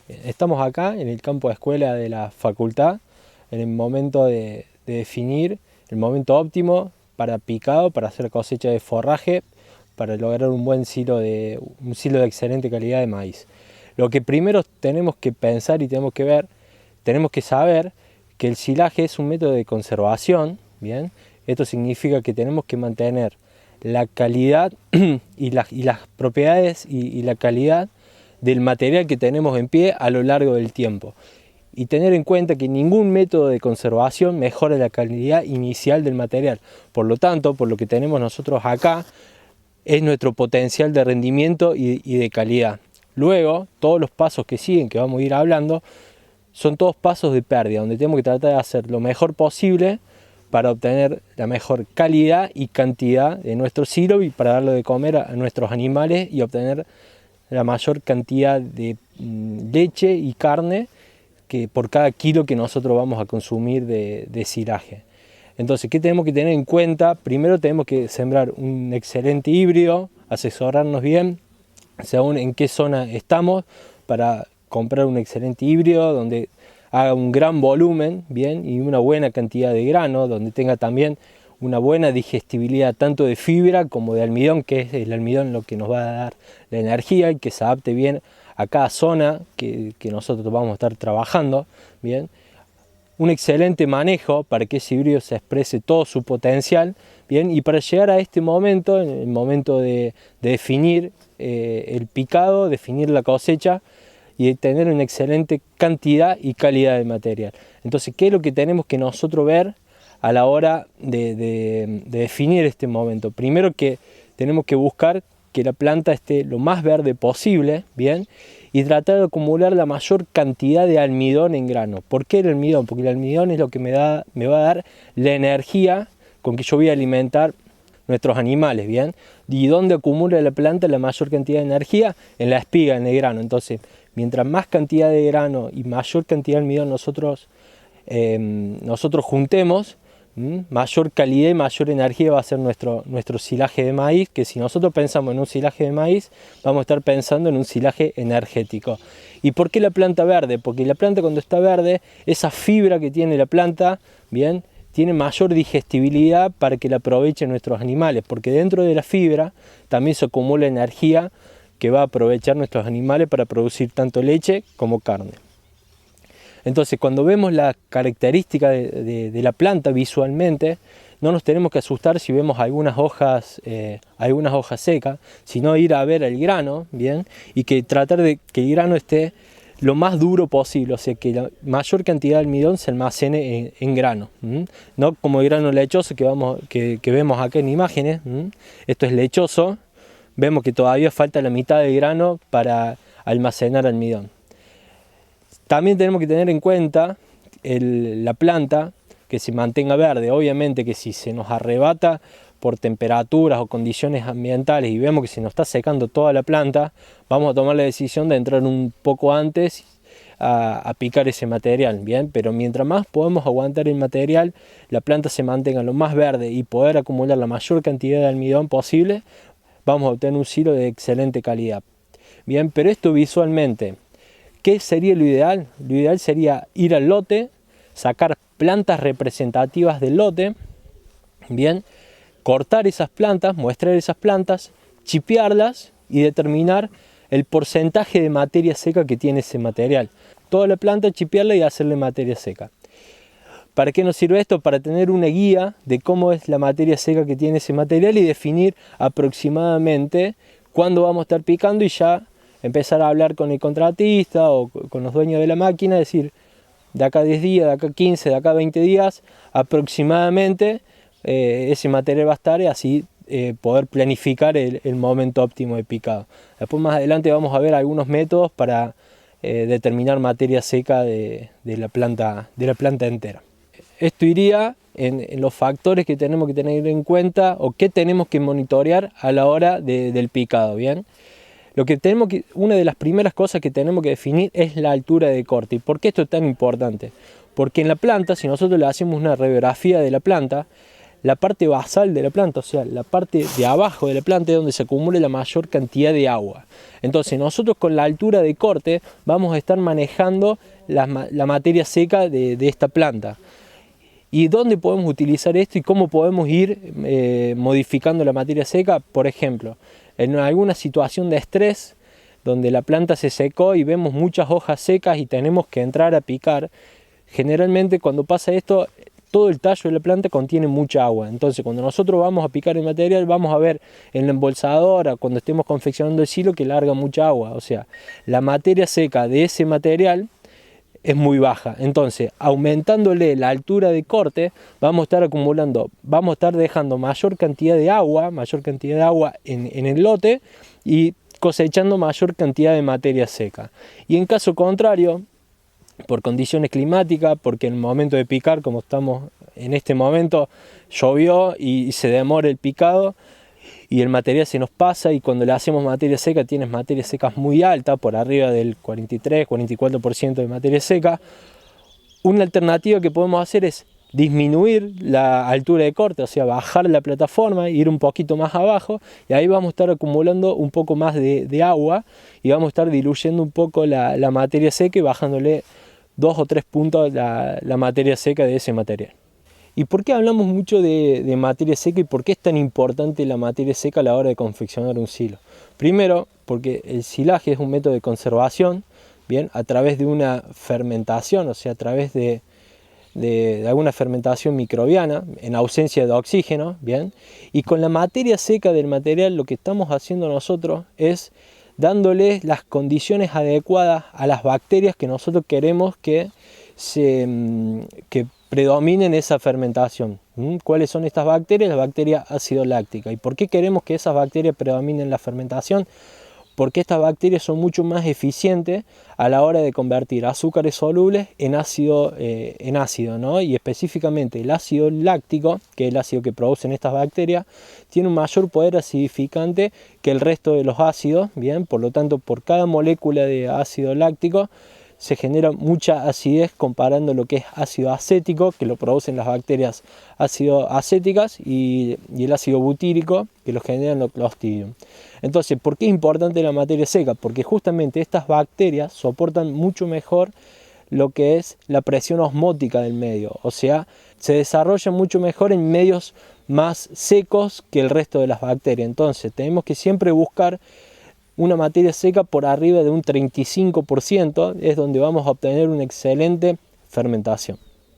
Estamos acá en el campo de escuela de la facultad, en el momento de definir el momento óptimo para picado, para hacer cosecha de forraje, para lograr un silo de excelente calidad de maíz. Lo que primero tenemos que pensar y tenemos que ver, tenemos que saber que el silaje es un método de conservación, ¿bien? Esto significa que tenemos que mantener la calidad y las propiedades y la calidad del material que tenemos en pie a lo largo del tiempo. Y tener en cuenta que ningún método de conservación mejora la calidad inicial del material. Por lo tanto, por lo que tenemos nosotros acá, es nuestro potencial de rendimiento y de calidad. Luego, todos los pasos que siguen, que vamos a ir hablando, son todos pasos de pérdida, donde tenemos que tratar de hacer lo mejor posible para obtener la mejor calidad y cantidad de nuestro silo y para darlo de comer a nuestros animales y obtener la mayor cantidad de leche y carne que por cada kilo que nosotros vamos a consumir de silaje. Entonces, ¿qué tenemos que tener en cuenta? Primero tenemos que sembrar un excelente híbrido, asesorarnos bien según en qué zona estamos para comprar un excelente híbrido donde haga un gran volumen, bien, y una buena cantidad de grano, donde tenga también una buena digestibilidad tanto de fibra como de almidón, que es el almidón lo que nos va a dar la energía y que se adapte bien a cada zona que nosotros vamos a estar trabajando, bien. Un excelente manejo para que ese híbrido se exprese todo su potencial, bien, y para llegar a este momento, en el momento de definir el picado, definir la cosecha y tener una excelente cantidad y calidad de material. Entonces, ¿qué es lo que tenemos que nosotros ver a la hora de definir este momento? Primero que tenemos que buscar que la planta esté lo más verde posible, bien, y tratar de acumular la mayor cantidad de almidón en grano. ¿Por qué el almidón? Porque el almidón es lo que me va a dar la energía con que yo voy a alimentar nuestros animales, ¿bien? ¿Y dónde acumula la planta la mayor cantidad de energía? En la espiga, en el grano. Entonces, mientras más cantidad de grano y mayor cantidad de almidón nosotros juntemos, mayor calidad y mayor energía va a ser nuestro silaje de maíz, que si nosotros pensamos en un silaje de maíz, vamos a estar pensando en un silaje energético. ¿Y por qué la planta verde? Porque la planta cuando está verde, esa fibra que tiene la planta, bien, tiene mayor digestibilidad para que la aprovechen nuestros animales, porque dentro de la fibra también se acumula energía que va a aprovechar nuestros animales para producir tanto leche como carne. Entonces, cuando vemos la característica de la planta visualmente, no nos tenemos que asustar si vemos algunas hojas secas, sino ir a ver el grano, ¿bien? Y que tratar de que el grano esté lo más duro posible, o sea, que la mayor cantidad de almidón se almacene en grano, no como el grano lechoso que vemos acá en imágenes. Esto es lechoso, vemos que todavía falta la mitad del grano para almacenar almidón. También tenemos que tener en cuenta la planta que se mantenga verde. Obviamente que si se nos arrebata por temperaturas o condiciones ambientales y vemos que se nos está secando toda la planta, vamos a tomar la decisión de entrar un poco antes a picar ese material, ¿bien? Pero mientras más podemos aguantar el material, la planta se mantenga lo más verde y poder acumular la mayor cantidad de almidón posible, vamos a obtener un silo de excelente calidad. Bien, pero esto visualmente, ¿qué sería lo ideal? Lo ideal sería ir al lote, sacar plantas representativas del lote, bien, cortar esas plantas, muestrar esas plantas, chipearlas y determinar el porcentaje de materia seca que tiene ese material. Toda la planta, chipearla y hacerle materia seca. ¿Para qué nos sirve esto? Para tener una guía de cómo es la materia seca que tiene ese material y definir aproximadamente cuándo vamos a estar picando y ya empezar a hablar con el contratista o con los dueños de la máquina, decir, de acá 10 días, de acá 15, de acá 20 días, aproximadamente ese material va a estar y así poder planificar el momento óptimo de picado. Después más adelante vamos a ver algunos métodos para determinar materia seca de la planta entera. Esto iría en los factores que tenemos que tener en cuenta o que tenemos que monitorear a la hora del picado, ¿bien? Una de las primeras cosas que tenemos que definir es la altura de corte. ¿Y por qué esto es tan importante? Porque en la planta, si nosotros le hacemos una radiografía de la planta, la parte basal de la planta, o sea, la parte de abajo de la planta es donde se acumula la mayor cantidad de agua. Entonces nosotros con la altura de corte vamos a estar manejando la materia seca de esta planta. ¿Y dónde podemos utilizar esto y cómo podemos ir modificando la materia seca? Por ejemplo, en alguna situación de estrés donde la planta se secó y vemos muchas hojas secas y tenemos que entrar a picar, generalmente cuando pasa esto, todo el tallo de la planta contiene mucha agua. Entonces cuando nosotros vamos a picar el material, vamos a ver en la embolsadora, cuando estemos confeccionando el silo, que larga mucha agua. O sea, la materia seca de ese material es muy baja. Entonces, aumentándole la altura de corte, vamos a estar acumulando, vamos a estar dejando mayor cantidad de agua en el lote y cosechando mayor cantidad de materia seca. Y en caso contrario, por condiciones climáticas, porque en el momento de picar, como estamos en este momento, llovió y se demora el picado y el material se nos pasa, y cuando le hacemos materia seca tienes materias secas muy altas, por arriba del 43-44% de materia seca. Una alternativa que podemos hacer es disminuir la altura de corte, o sea, bajar la plataforma, ir un poquito más abajo, y ahí vamos a estar acumulando un poco más de agua y vamos a estar diluyendo un poco la materia seca y bajándole 2 o 3 puntos la materia seca de ese material. ¿Y por qué hablamos mucho de materia seca y por qué es tan importante la materia seca a la hora de confeccionar un silo? Primero, porque el silaje es un método de conservación, bien, a través de una fermentación, o sea, a través de alguna fermentación microbiana en ausencia de oxígeno, bien, y con la materia seca del material lo que estamos haciendo nosotros es dándole las condiciones adecuadas a las bacterias que nosotros queremos que predominen esa fermentación. ¿Cuáles son estas bacterias? Las bacterias ácido lácticas. ¿Y por qué queremos que esas bacterias predominen la fermentación? Porque estas bacterias son mucho más eficientes a la hora de convertir azúcares solubles en ácido, ¿no? Y específicamente el ácido láctico, que es el ácido que producen estas bacterias, tiene un mayor poder acidificante que el resto de los ácidos, ¿bien? Por lo tanto, por cada molécula de ácido láctico se genera mucha acidez comparando lo que es ácido acético, que lo producen las bacterias ácido acéticas, y el ácido butírico, que lo generan los Clostridium. Entonces, ¿por qué es importante la materia seca? Porque justamente estas bacterias soportan mucho mejor lo que es la presión osmótica del medio, o sea, se desarrollan mucho mejor en medios más secos que el resto de las bacterias. Entonces, tenemos que siempre buscar una materia seca por arriba de un 35%, es donde vamos a obtener una excelente fermentación.